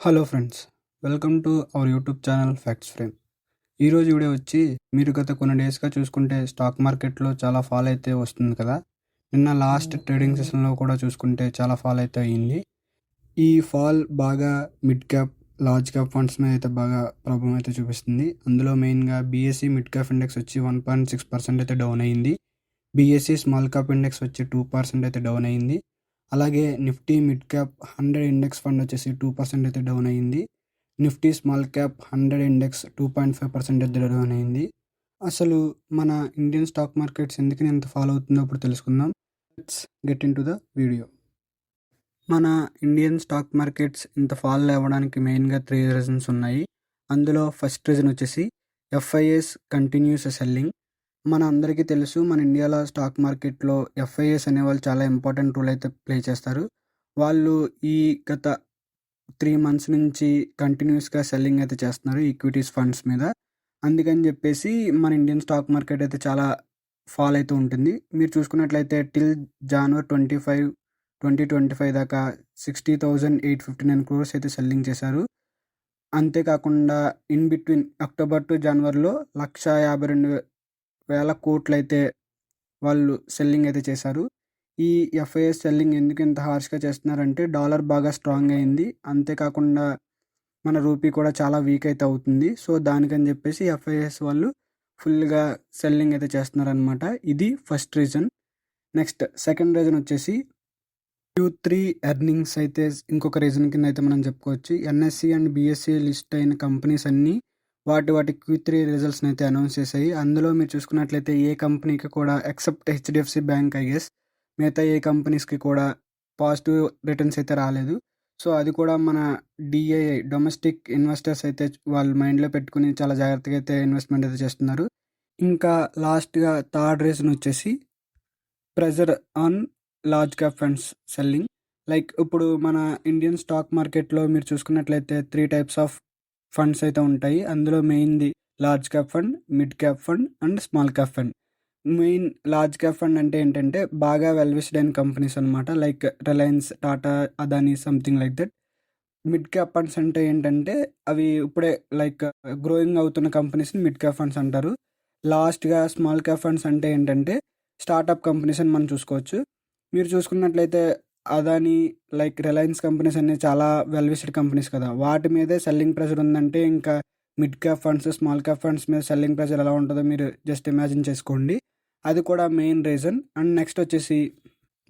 Hello friends, welcome to our YouTube channel facts frame. ఈరోజు video వచ్చి మీరు గత కొన్ని డేస్గా చూసుకుంటే స్టాక్ మార్కెట్లో చాలా ఫాల్ అయితే వస్తుంది కదా. నిన్న లాస్ట్ ట్రేడింగ్ సెషన్లో కూడా చూసుకుంటే చాలా ఫాల్ అయితే అయ్యింది. ఈ ఫాల్ బాగా mid cap large cap funds మీద అయితే బాగా ప్రాబ్లం అయితే చూపిస్తుంది. అందులో మెయిన్గా బీఎస్సీ మిడ్ క్యాప్ ఇండెక్స్ వచ్చి 1.6% అయితే డౌన్ అయ్యింది. బీఎస్సీ స్మాల్ క్యాప్ ఇండెక్స్ వచ్చి 2% అయితే డౌన్ అయ్యింది. అలాగే Nifty mid cap 100 index fund వచ్చేసి 2% అయితే డౌన్ అయ్యింది. నిఫ్టీ స్మాల్ క్యాప్ 100 ఇండెక్స్ 2.5% అయితే డౌన్ అయ్యింది. అసలు మన ఇండియన్ స్టాక్ మార్కెట్స్ ఎందుకని ఎంత ఫాలో అవుతుందో ఇప్పుడు తెలుసుకుందాం. Let's get in to the video. మన ఇండియన్ స్టాక్ మార్కెట్స్ ఇంత ఫాల్ అవ్వడానికి మెయిన్గా 3 రీజన్స్ ఉన్నాయి. అందులో ఫస్ట్ రీజన్ వచ్చేసి ఎఫ్ఐఎస్ కంటిన్యూస్ సెల్లింగ్. మన అందరికీ తెలుసు, మన ఇండియాలో స్టాక్ మార్కెట్లో ఎఫ్ఐఎస్ అనేవాళ్ళు చాలా ఇంపార్టెంట్ రోల్ అయితే ప్లే చేస్తారు. వాళ్ళు ఈ గత 3 మంత్స్ నుంచి కంటిన్యూస్గా సెల్లింగ్ అయితే చేస్తున్నారు ఈక్విటీస్ ఫండ్స్ మీద. అందుకని చెప్పేసి మన ఇండియన్ స్టాక్ మార్కెట్ అయితే చాలా ఫాల్ అయితే ఉంటుంది. మీరు చూసుకున్నట్లయితే టిల్ January 25, 2025 దాకా 60,859 crores అయితే సెల్లింగ్ చేశారు. అంతేకాకుండా ఇన్ బిట్వీన్ అక్టోబర్ టు జనవరిలో 152,000 కోట్లు అయితే వాళ్ళు సెల్లింగ్ అయితే చేశారు. ఈ ఎఫ్ఐఎస్ సెల్లింగ్ ఎందుకు ఇంత హార్ష్గా చేస్తున్నారంటే డాలర్ బాగా స్ట్రాంగ్ అయింది. అంతేకాకుండా మన రూపీ కూడా చాలా వీక్ అయితే అవుతుంది. సో దానికని చెప్పేసి ఎఫ్ఐఎస్ వాళ్ళు ఫుల్గా సెల్లింగ్ అయితే చేస్తున్నారనమాట. ఇది first reason. Next second reason వచ్చేసి Q3 ఎర్నింగ్స్ అయితే ఇంకొక రీజన్ కింద అయితే మనం చెప్పుకోవచ్చు. ఎన్ఎస్సి అండ్ బిఎస్సి లిస్ట్ అయిన కంపెనీస్ అన్నీ వాటి Q3 రిజల్ట్స్ని అయితే అనౌన్స్ చేశాయి. అందులో మీరు చూసుకున్నట్లయితే ఏ కంపెనీకి కూడా except HDFC bank I guess మిగతా ఏ కంపెనీస్కి కూడా పాజిటివ్ రిటర్న్స్ అయితే రాలేదు. సో అది కూడా మన డిఐఐ డొమెస్టిక్ ఇన్వెస్టర్స్ అయితే వాళ్ళు మైండ్లో పెట్టుకుని చాలా జాగ్రత్తగా అయితే ఇన్వెస్ట్మెంట్ అయితే చేస్తున్నారు. ఇంకా లాస్ట్గా థర్డ్ రీజన్ వచ్చేసి pressure on large cap funds selling. Like ఇప్పుడు మన ఇండియన్ స్టాక్ మార్కెట్లో మీరు చూసుకున్నట్లయితే 3 types ఆఫ్ ఫండ్స్ అయితే ఉంటాయి. అందులో మెయిన్ది large cap fund, mid cap fund and small cap fund. Main large cap fund అంటే ఏంటంటే బాగా వెల్విస్డ్ అయిన కంపెనీస్ అనమాట. Like Reliance, Tata, Adani, something like that. Mid cap funds అంటే ఏంటంటే అవి ఇప్పుడే లైక్ గ్రోయింగ్ అవుతున్న కంపెనీస్ని మిడ్ క్యాప్ ఫండ్స్ అంటారు. లాస్ట్గా స్మాల్ క్యాప్ ఫండ్స్ అంటే ఏంటంటే స్టార్టప్ కంపెనీస్ అని మనం చూసుకోవచ్చు. మీరు చూసుకున్నట్లయితే అదానీ, లైక్ రిలయన్స్ కంపెనీస్ అన్నీ చాలా వెల్విస్డ్ కంపెనీస్ కదా, వాటి మీదే సెల్లింగ్ ప్రెషర్ ఉందంటే ఇంకా mid cap funds, small cap funds మీద సెల్లింగ్ ప్రెషర్ ఎలా ఉంటుందో మీరు జస్ట్ ఇమాజిన్ చేసుకోండి. అది కూడా మెయిన్ రీజన్. అండ్ నెక్స్ట్ వచ్చేసి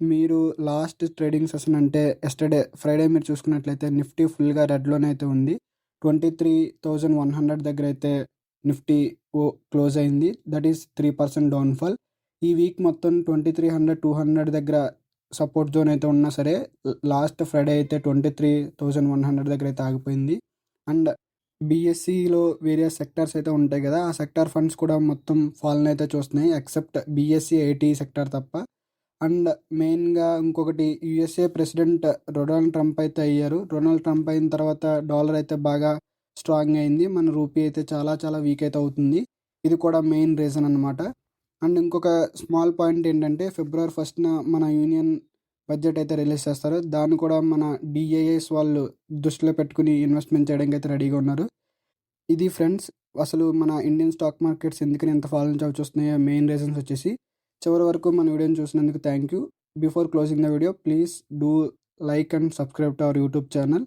మీరు లాస్ట్ ట్రేడింగ్ సెషన్ అంటే ఎస్టర్డే ఫ్రైడే మీరు చూసుకున్నట్లయితే నిఫ్టీ ఫుల్గా రెడ్లోనే అయితే ఉంది. 23,100 దగ్గర అయితే నిఫ్టీ క్లోజ్ అయింది. That is 3% downfall. ఈ వీక్ మొత్తం 2300, 200 దగ్గర సపోర్ట్ జోన్ అయితే ఉన్నా సరే లాస్ట్ ఫ్రైడే అయితే 23,100 దగ్గర అయితే ఆగిపోయింది. అండ్ బీఎస్సీలో వేరియస్ సెక్టార్స్ అయితే ఉంటాయి కదా, ఆ సెక్టార్ ఫండ్స్ కూడా మొత్తం ఫాల్ని అయితే చూస్తున్నాయి ఎక్సెప్ట్ బీఎస్సీ ఐటీ సెక్టార్ తప్ప. అండ్ మెయిన్గా ఇంకొకటి యుఎస్ఏ ప్రెసిడెంట్ డొనాల్డ్ ట్రంప్ అయితే అయ్యారు. డొనాల్డ్ ట్రంప్ అయిన తర్వాత డాలర్ అయితే బాగా స్ట్రాంగ్ అయింది. మన రూపీ అయితే చాలా చాలా వీక్ అయితే అవుతుంది. ఇది కూడా మెయిన్ రీజన్ అనమాట. అండ్ ఇంకొక స్మాల్ పాయింట్ ఏంటంటే February 1st మన యూనియన్ బడ్జెట్ అయితే రిలీజ్ చేస్తారు. దాన్ని కూడా మన డిఐఎస్ వాళ్ళు దృష్టిలో పెట్టుకుని ఇన్వెస్ట్మెంట్ చేయడానికి అయితే రెడీగా ఉన్నారు. ఇది ఫ్రెండ్స్ అసలు మన ఇండియన్ స్టాక్ మార్కెట్స్ ఎందుకని ఎంత ఫాల్ నుంచి చూస్తున్నాయో మెయిన్ రీజన్స్ వచ్చేసి. చివరి వరకు మన వీడియోని చూసినందుకు thank you. Before closing the video please do like and subscribe to our YouTube channel.